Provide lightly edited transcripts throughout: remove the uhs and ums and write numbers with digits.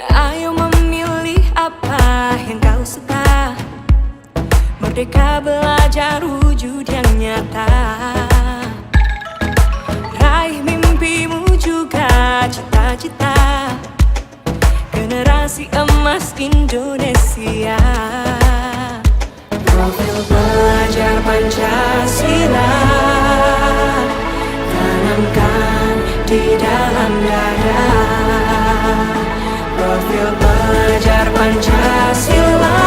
Ayo memilih apa yang kau suka. Merdeka belajar wujud yang nyata. Raih mimpimu juga cita-cita. Generasi emas Indonesia. Profil belajar Pancasila tanamkan di dalam dada. Profil belajar Pancasila,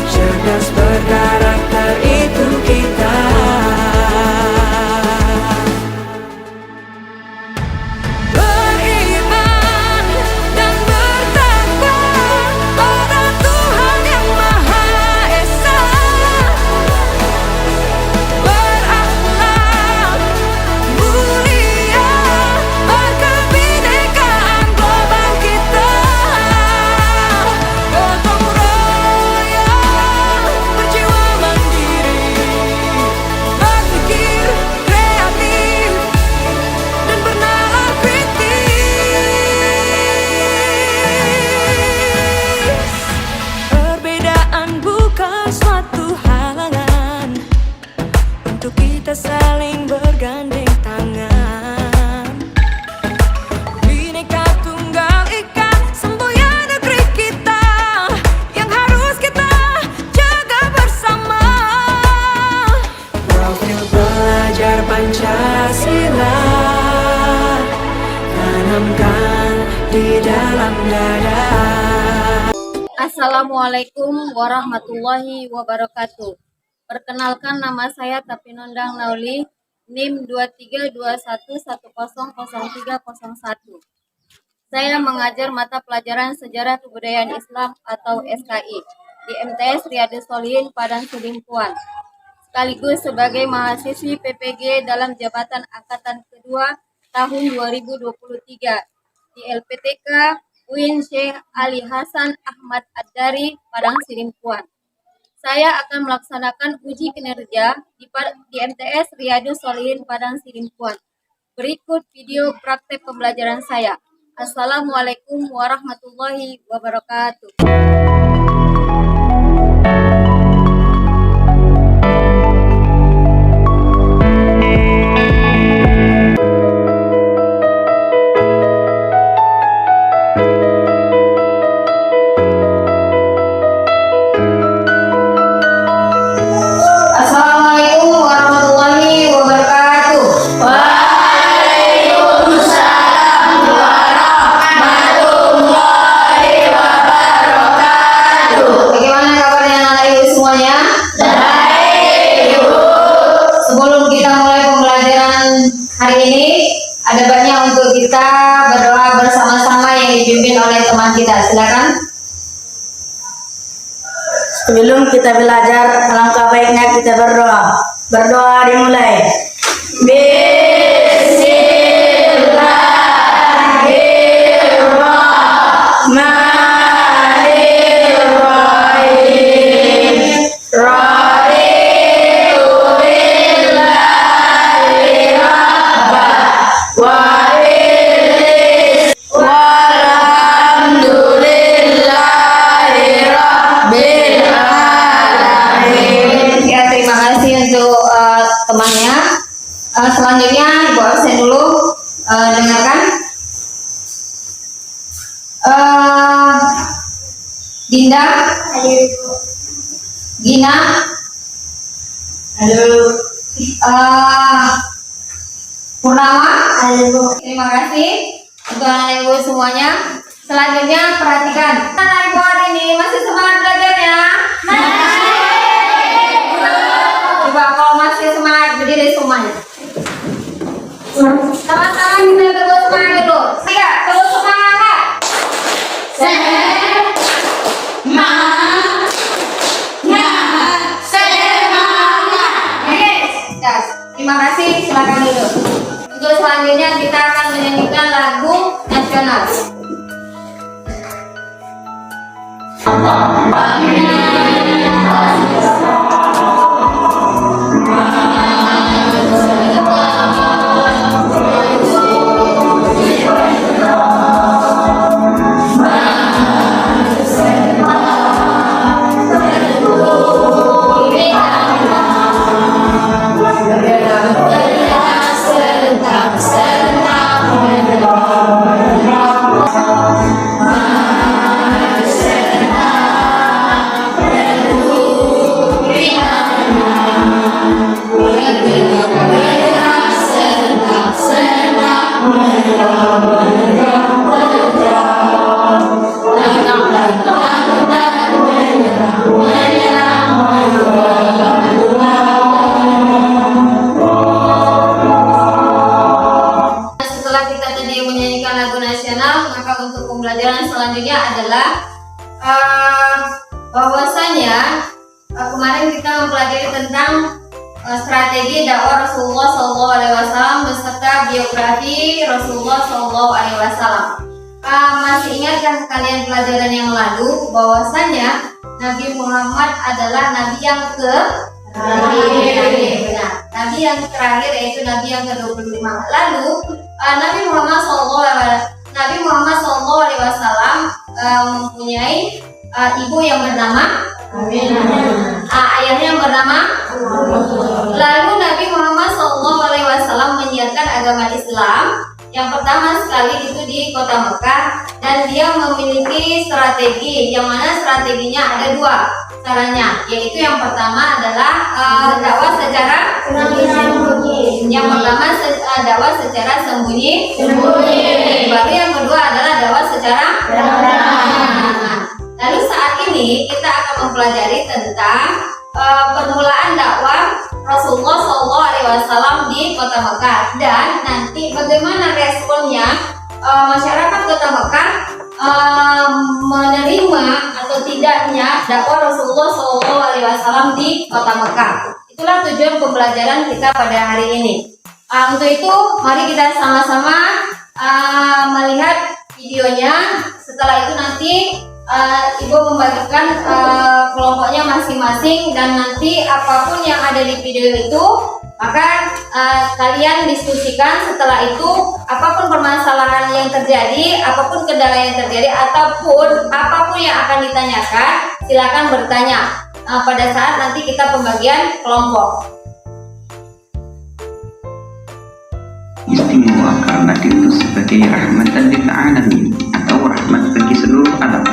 cerdas berkarakter itu kita. Beriman dan bertakwa pada Tuhan yang Maha Esa. Berakhlak mulia, berkebinekaan global kita. Gotong royong, berjiwa mandiri, berpikir kreatif dan bernalar kritis. Perbedaan bukan suatu halangan untuk kita saling bergandeng tangan. Bhinneka Tunggal Ika, semboyan negeri kita yang harus kita jaga bersama. Profil belajar Pancasila tanamkan di dalam dada. Assalamualaikum warahmatullahi wabarakatuh. Perkenalkan, nama saya Tapinondang Nauli, NIM 2321100301. Saya mengajar mata pelajaran Sejarah Kebudayaan Islam atau SKI di MTS Riyadus Sholihin Padang Sidimpuan, sekaligus sebagai mahasiswi PPG dalam jabatan angkatan kedua tahun 2023 di LPTK UIN Syekh Ali Hasan Ahmad Ad-Dari Padang Sidimpuan. Saya akan melaksanakan uji kinerja di MTS Riyadus Sholihin Padang Sidimpuan. Berikut video praktek pembelajaran saya. Assalamualaikum warahmatullahi wabarakatuh. Assalamualaikum warahmatullahi wabarakatuh. Waalaikumsalam warahmatullahi wabarakatuh. Bagaimana kabarnya anak ibu semuanya? Baik, Ibu. Sebelum kita mulai pembelajaran hari ini, ada banyak untuk kita berdoa bersama-sama yang dipimpin oleh teman kita. Silakan. Sebelum kita belajar, alangkah baiknya kita berdoa. Berdoa dimulai. Bismillahirrahmanirrahim. Raditu billahi rabban wa bihi walhamdulillahi rabbil alamin. Ya, terima kasih untuk temannya. Selanjutnya Ibu absen dulu, dengarkan. Dinda, Gina, Halo. Purnama. Terima kasih untuk anak ibu semuanya. Selanjutnya perhatikan. Anak ibu hari ini masih semangat belajarnya? Coba kalau masih semangat berdiri semuanya. Sama-sama kita terus semangat dulu. Tiga, terus semangat. Yes. Terima kasih, silakan dulu. Untuk selanjutnya kita akan menyanyikan lagu nasional. untuk pembelajaran selanjutnya adalah bahwasanya kemarin kita mempelajari tentang strategi dakwah Rasulullah SAW beserta biografi Rasulullah SAW. Masih ingatkah kalian pelajaran yang lalu bahwasanya Nabi Muhammad adalah Nabi yang Nabi yang terakhir, yaitu Nabi yang ke-25. Lalu Nabi Muhammad SAW mempunyai ibu yang bernama ayahnya yang bernama. Lalu Nabi Muhammad SAW menyiarkan agama Islam yang pertama sekali itu di kota Mekah, dan dia memiliki strategi, yang mana strateginya ada dua caranya, yaitu yang pertama adalah dakwah secara sembunyi. Yang pertama dakwah secara sembunyi. Baru yang kedua adalah dakwah secara Lalu saat ini kita akan mempelajari tentang permulaan dakwah Rasulullah SAW di kota Mekah, dan nanti bagaimana responnya masyarakat kota Mekah menerima atau tidaknya dakwah Rasulullah SAW di kota Mekah. Itulah tujuan pembelajaran kita pada hari ini. Untuk itu mari kita sama-sama melihat videonya. Setelah itu nanti Ibu membagikan kelompoknya masing-masing, dan nanti apapun yang ada di video itu maka kalian diskusikan. Setelah itu apapun permasalahan yang terjadi, apapun kendala yang terjadi, ataupun apapun yang akan ditanyakan, silakan bertanya pada saat nanti kita pembagian kelompok. Istimewa karena diutus sebagai rahmatan lil alamin atau rahmat bagi seluruh alam.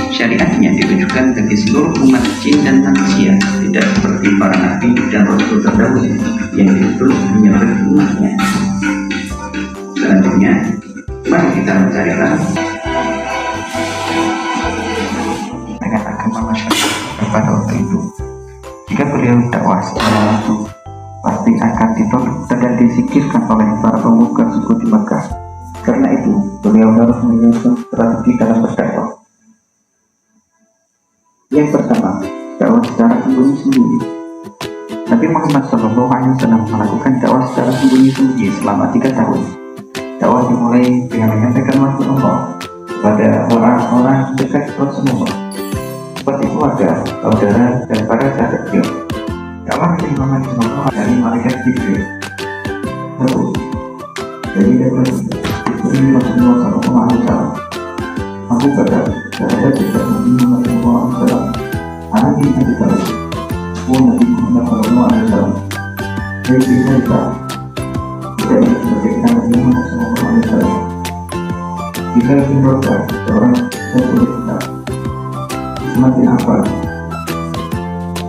Syariatnya ditujukan bagi seluruh umat jin dan manusia, tidak seperti para nabi dan rasul terdahulu yang diutus hanya bagi umatnya. Selanjutnya, mari kita mencari tahu dengan agama masyarakat pada waktu itu. Jika beliau dakwah secara langsung, pasti akan ditolak dan disikirkan oleh para pemuka suku di Mekah. Karena itu, beliau harus menyusun strategi dalam berdakwah. Yang pertama, dakwah secara sembunyi-sembunyi. Nabi Muhammad SAW melakukan dakwah secara sembunyi-sembunyi selama 3 tahun. Dakwah dimulai dengan menyampaikan wahyu Allah kepada orang-orang dekat Rasulullah, seperti keluarga, saudara, dan para sahabat beliau. Dakwah Nabi Muhammad SAW dari malaikat Jibril. Jadi dakwah Jibril Rasulullah SAW. Abu Bakar, sahabat dekat Nabi Muhammad SAW. Anak ini Nabi Talib, Nabi Muhammad SAW. Dari kita dari kemerdekaan Nabi Muhammad SAW. Kita bin Roka, seorang Sayyid kita. Semakin apa?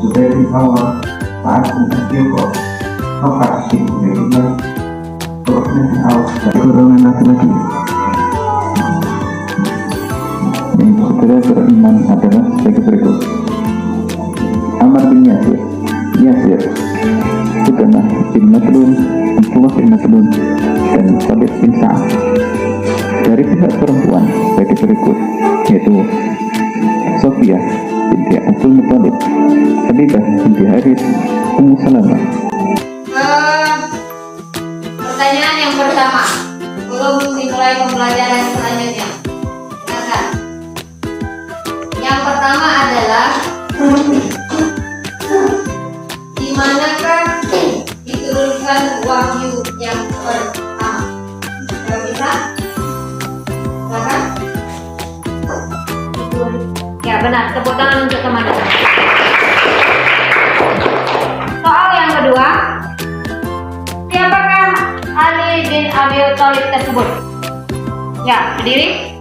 Sudah di awal saat mengakhirkan operasi medical proses awal golongan laki-laki. Saudara beriman adalah sebagai berikut: Amr bin Yasir, Sudanah bin Matlun, Abdullah bin Matlun, dan Sabit bin Sa'ad. Dari pihak perempuan sebagai berikut, yaitu Sofia binti Abdul Muttalib, Habibah binti Haris, Ummu Salamah. Pertanyaan yang pertama, belum dimulai pembelajaran selanjutnya. Silakan. Yang pertama adalah di manakah diturunkan wahyu yang pertama? Coba bisa? Silakan. Ya benar, tepuk tangan untuk teman. Soal yang kedua, siapakah Ali bin Abi Thalib tersebut? Ya, berdiri.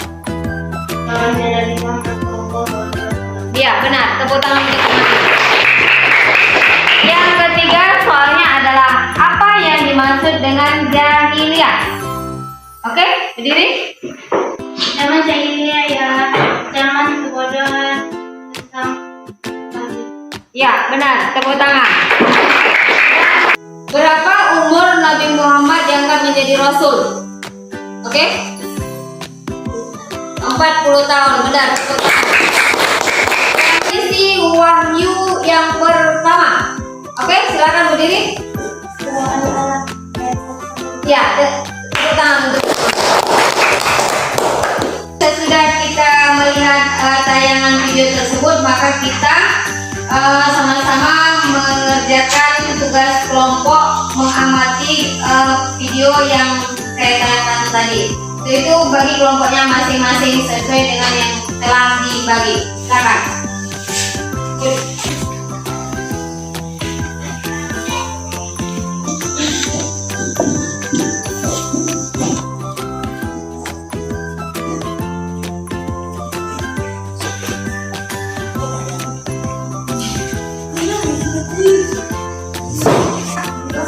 Ya benar, tepuk tangan untuk teman. Yang ketiga, soalnya adalah apa yang dimaksud dengan jahiliyah? Oke, berdiri. Zaman jahiliyah ya zaman kebodohan tentang Ya, benar. Tepuk tangan. Berapa umur Nabi Muhammad diangkat menjadi Rasul? Oke? 40 tahun. Benar. Transisi wahyu yang pertama. Oke, silakan berdiri. Ya, tepuk tangan untuk. Sesudah kita melihat tayangan video tersebut, maka kita sama-sama mengerjakan tugas kelompok mengamati video yang saya tayangkan tadi. Itu bagi kelompoknya masing-masing sesuai dengan yang telah dibagi. Silakan.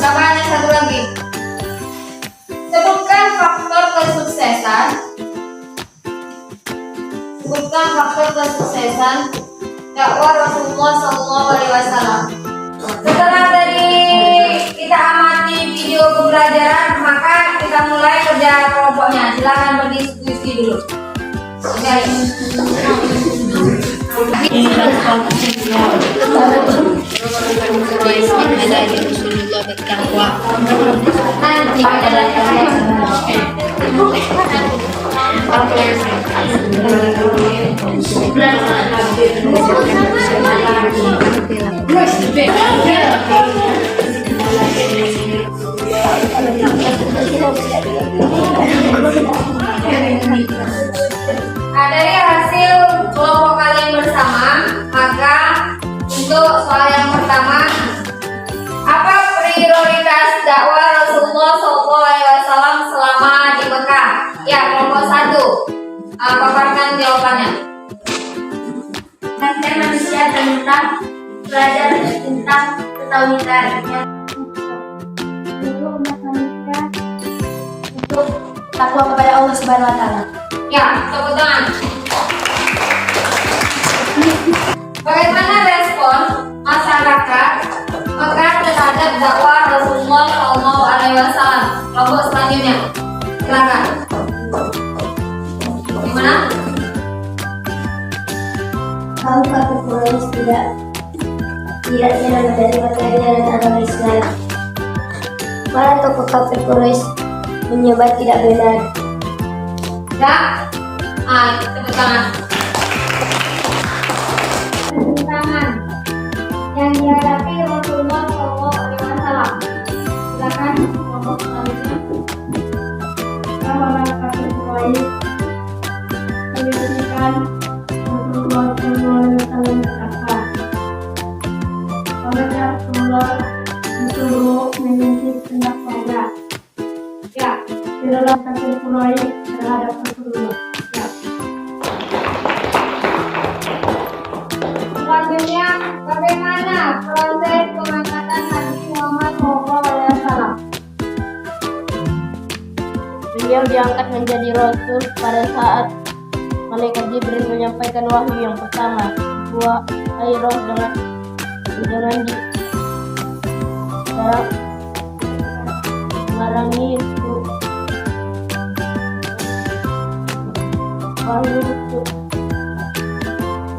Tambahan yang satu lagi. Sebutkan faktor kesuksesan. Sebutkan faktor kesuksesan dakwah Rasulullah SAW. Setelah tadi kita amati video pembelajaran, maka kita mulai kerja kelompoknya. Silakan berdiskusi dulu. Dari hasil kelompok kalian bersama, maka untuk soal yang pertama, apa prioritas dakwah Rasulullah SAW selama di Mekah? Ya, kelompok 1. Paparkan jawabannya. Mengajak manusia tentang belajar tentang ketauhidan. Untuk umat manusia untuk takwa kepada Allah Subhanahu Wa Taala. Ya, tepuk tangan. Bagaimana respon masyarakat Mekah terhadap dakwah Rasulullah SAW? Kelompok selanjutnya, silakan. Gimana? Kaum kafir Quraisy tidak menerima dari ajaran agama Islam. Para tokoh kafir Quraisy menyebar tidak benar. Ya, tepuk tangan. Tantangan yang dihadapi Rasulullah SAW. Silakan kelompok selanjutnya. Para kafir Quraisy menyaksikan Rasulullah SAW berkata, "Apabila Rasulullah disuruh menyisir hendak saya." Ya, tidaklah kafir Quraisy terhadap Rasulullah. Ya. Selanjutnya, bagaimana proses pengangkatan Nabi Muhammad SAW? Beliau diangkat menjadi Rasul pada saat Malaikat Jibril menyampaikan wahyu yang pertama, "Wahai roh dengan barangi itu wahyu itu."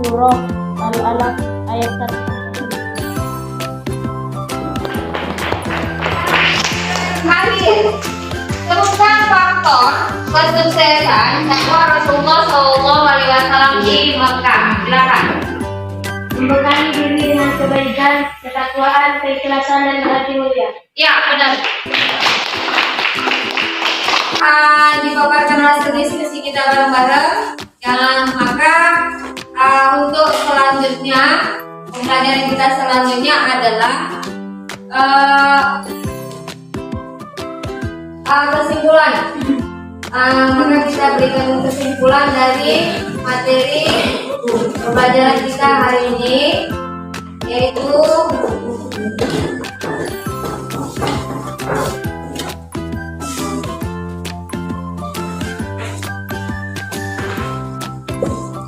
Surah Al-Alaq ayat 1. Mari sebutkan faktor kesuksesan dakwah Rasulullah SAW di Mekah. Silakan. Membekali diri dengan kebaikan, ketakwaan, keikhlasan, dan hati mulia. Ya, benar. Dipaparkan hasil diskusi kita bareng-bareng. Maka untuk selanjutnya, pembelajaran kita selanjutnya adalah kesimpulan. Maka kita berikan kesimpulan dari materi pembelajaran kita hari ini, yaitu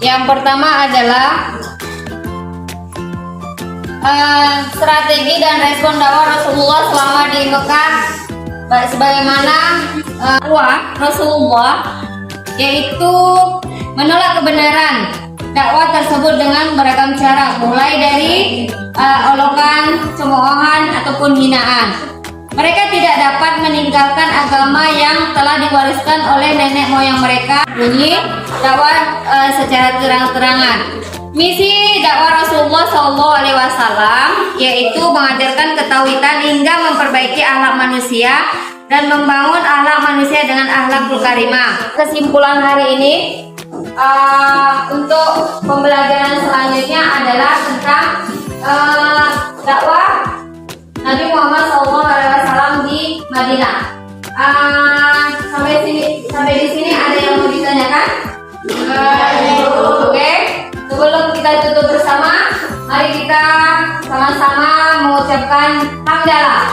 yang pertama adalah strategi dan respon dakwah Rasulullah selama di Mekah, sebagaimana dakwah Rasulullah, yaitu menolak kebenaran dakwah tersebut dengan beragam cara, mulai dari olokan, cemoohan, ataupun hinaan. Mereka tidak dapat meninggalkan agama yang telah diwariskan oleh nenek moyang mereka. Bunyi dakwah secara terang-terangan. Misi dakwah Rasulullah SAW yaitu mengajarkan ketauhidan hingga memperbaiki akhlak manusia dan membangun akhlak manusia dengan akhlakul karimah. Kesimpulan hari ini untuk pembelajaran selanjutnya adalah tentang dakwah Nabi Muhammad SAW di Madinah. Sampai di sini ada yang mau ditanyakan? Oke. Sebelum kita tutup bersama, mari kita sama-sama mengucapkan hamdalah.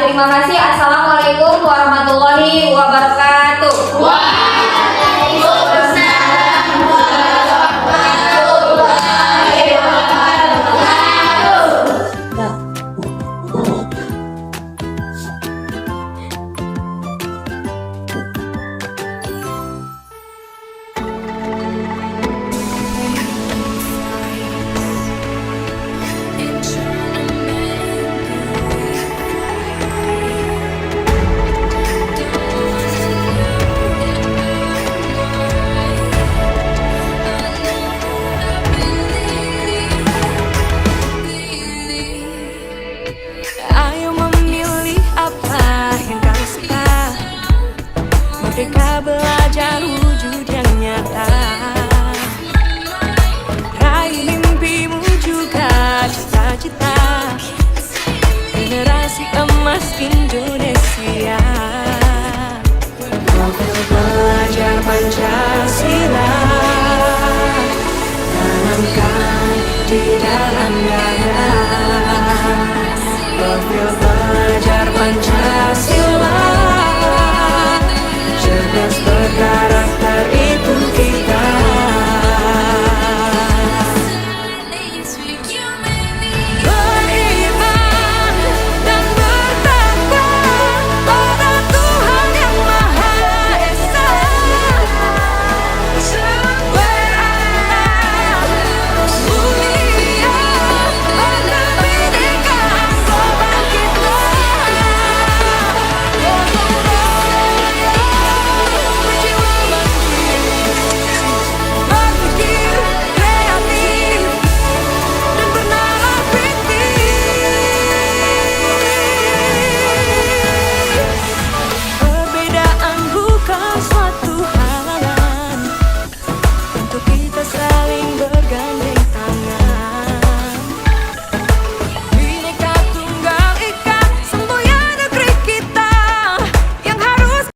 Terima kasih. Assalamualaikum warahmatullahi wabarakatuh. Ayo memilih apa yang kau suka. Merdeka belajar wujud yang nyata. Raih mimpimu juga cita-cita. Generasi emas Indonesia.